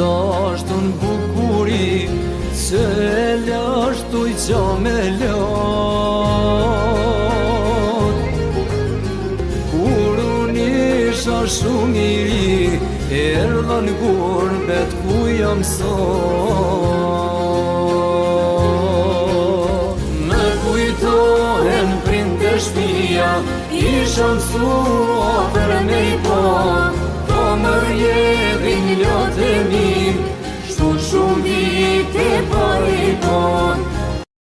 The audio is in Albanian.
dashtën bukuri, që e lashtu i qa me lot. Kur unë isha shumë i ri, erdha në gurbet ku jam sot. Me kujtohen prindë të shtëpia, isha mësuar për me i po.